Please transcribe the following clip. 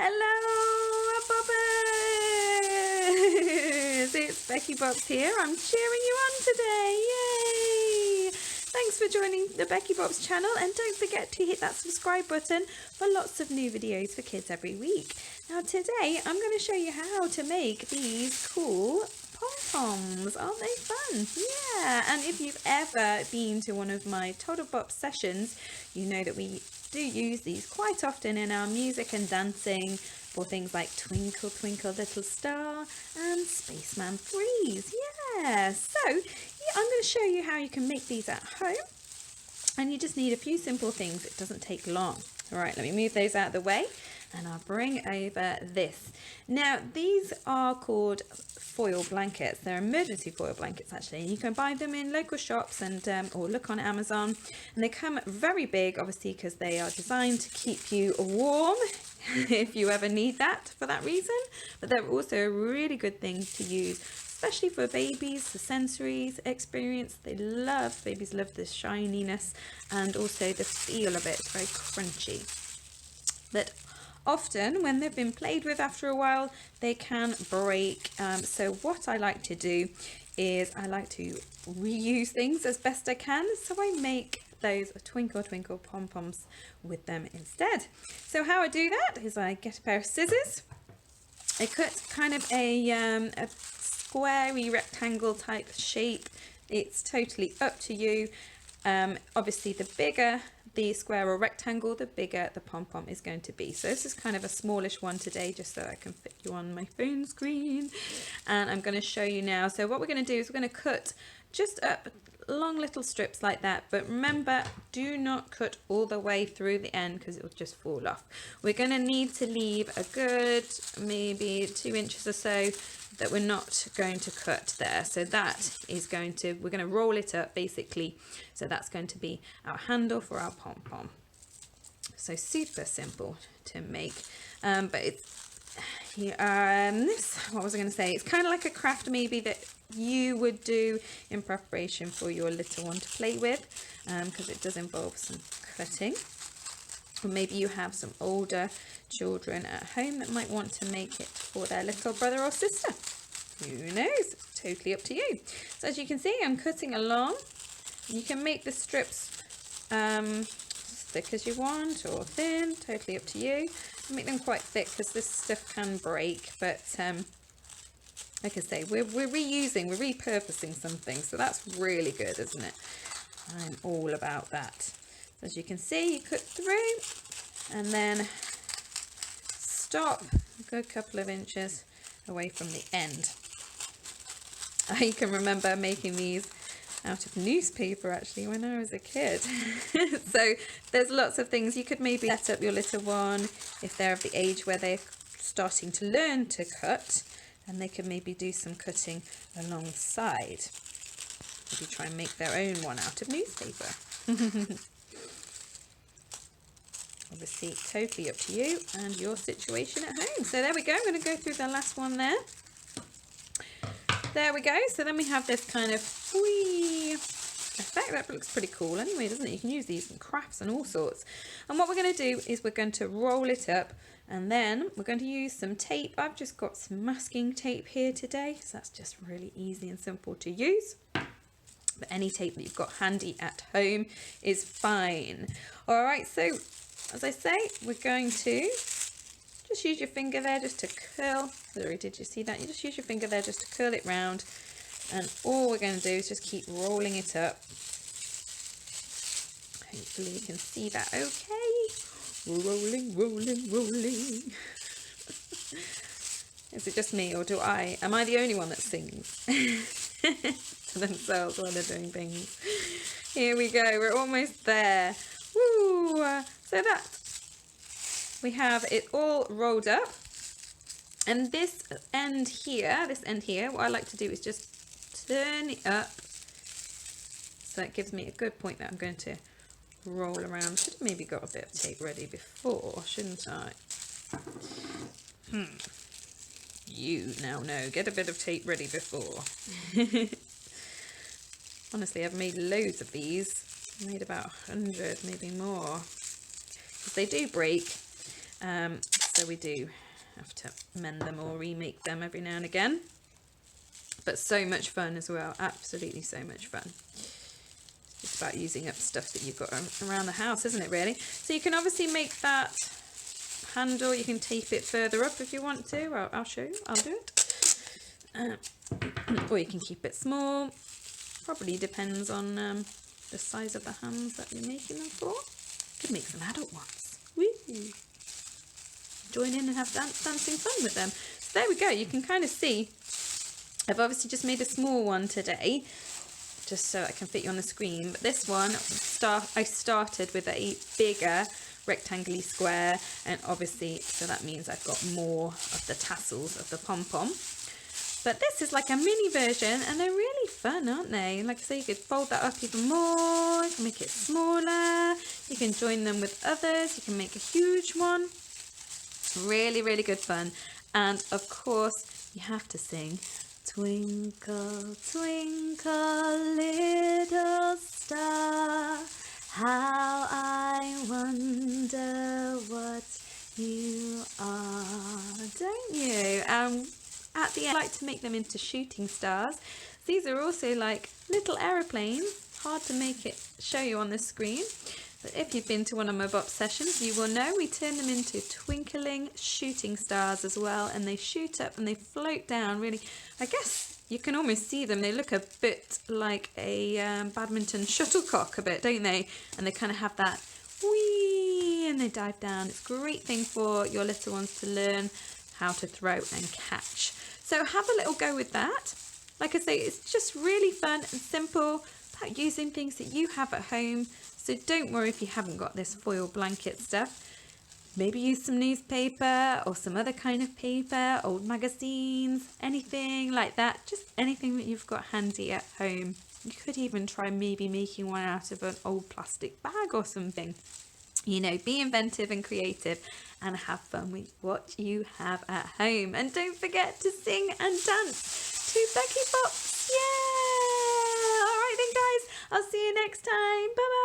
Hello, Boppers! It's Becky Bops here. I'm cheering you on today. Yay! Thanks for joining the Becky Bops channel, and don't forget to hit that subscribe button for lots of new videos for kids every week. Now today I'm going to show you how to make these cool pom-poms. Aren't they fun? Yeah, and if you've ever been to one of my Total Bops sessions, you know that we do use these quite often in our music and dancing for things like Twinkle Twinkle Little Star and Spaceman Freeze. Yeah, so I'm going to show you how you can make these at home, and you just need a few simple things. It doesn't take long. All right, let me move those out of the way and I'll bring over this. Now these are called foil blankets. They're emergency foil blankets actually, and you can buy them in local shops and or look on Amazon, and they come very big obviously because they are designed to keep you warm if you ever need that for that reason, but they're also a really good thing to use, especially for babies. The sensory experience, babies love the shininess and also the feel of it. It's very crunchy, but often when they've been played with after a while they can break. So what I like to do is I like to reuse things as best I can, so I make those Twinkle Twinkle pom-poms with them instead. So how I do that is I get a pair of scissors, I cut kind of a squarey rectangle type shape. It's totally up to you. Obviously the bigger the square or rectangle, the bigger the pom-pom is going to be. So this is kind of a smallish one today, just so I can fit you on my phone screen, and I'm going to show you now. So what we're going to do is we're going to cut just up long little strips like that, but remember, do not cut all the way through the end because it will just fall off. We're going to need to leave a good maybe 2 inches or so that we're not going to cut there. So that is going to, we're going to roll it up basically. So that's going to be our handle for our pom-pom. So super simple to make, but it's what was I going to say? It's kind of like a craft maybe that you would do in preparation for your little one to play with, because it does involve some cutting. Or maybe you have some older children at home that might want to make it for their little brother or sister. Who knows? It's totally up to you. So as you can see, I'm cutting along. You can make the strips thick as you want or thin, totally up to you. Make them quite thick because this stuff can break, but like I say, we're reusing, we're repurposing something, so that's really good, isn't it? I'm all about that. As you can see, you cut through and then stop a good couple of inches away from the end. I can remember making these out of newspaper actually when I was a kid. So there's lots of things you could maybe set up your little one if they're of the age where they're starting to learn to cut, and they can maybe do some cutting alongside. Maybe try and make their own one out of newspaper. Obviously totally up to you and your situation at home. So there we go. I'm going to go through the last one there. There we go. So then we have this kind of whee effect. That looks pretty cool anyway, doesn't it? You can use these in crafts and all sorts. And what we're going to do is we're going to roll it up, and then we're going to use some tape. I've just got some masking tape here today, so that's just really easy and simple to use. But any tape that you've got handy at home is fine. All right, so as I say, we're going to just use your finger there just to curl. Sorry, did you see that? You just use your finger there just to curl it round. And all we're going to do is just keep rolling it up. Hopefully you can see that okay. Rolling, rolling, rolling. Is it just me, or am I the only one that sings to themselves while they're doing things? Here we go, we're almost there. Woo! So that we have it all rolled up, and this end here, what I like to do is just turn it up, so that gives me a good point that I'm going to roll around. Should have maybe got a bit of tape ready before, shouldn't I? You now know, get a bit of tape ready before. Honestly, I've made loads of these. I made about 100, maybe more, because they do break. so we do have to mend them or remake them every now and again. But so much fun as well, absolutely so much fun. It's about using up stuff that you've got around the house, isn't it, really? So you can obviously make that handle, you can tape it further up if you want to. I'll show you, I'll do it. Or you can keep it small. Probably depends on the size of the hands that you're making them for. Could make some adult ones. Woo! Join in and have dancing fun with them. So there we go, you can kind of see. I've obviously just made a small one today, just so I can fit you on the screen. But this one, I started with a bigger rectangular square, and obviously, so that means I've got more of the tassels of the pom-pom. But this is like a mini version, and they're really fun, aren't they? Like I say, you could fold that up even more, you can make it smaller, you can join them with others, you can make a huge one. Really, really good fun. And of course, you have to sing, twinkle, twinkle, little star, how I wonder what you are, don't you? At the end, I like to make them into shooting stars. These are also like little aeroplanes. Hard to make it show you on the screen, but if you've been to one of my Bop sessions, you will know we turn them into twinkling shooting stars as well, and they shoot up and they float down. Really, I guess you can almost see them. They look a bit like a badminton shuttlecock a bit, don't they? And they kind of have that whee, and they dive down. It's a great thing for your little ones to learn how to throw and catch. So have a little go with that. Like I say, it's just really fun and simple about using things that you have at home. So don't worry if you haven't got this foil blanket stuff. Maybe use some newspaper or some other kind of paper, old magazines, anything like that. Just anything that you've got handy at home. You could even try maybe making one out of an old plastic bag or something. You know, be inventive and creative and have fun with what you have at home. And don't forget to sing and dance to Becky Bops. Yeah! All right then, guys. I'll see you next time. Bye-bye.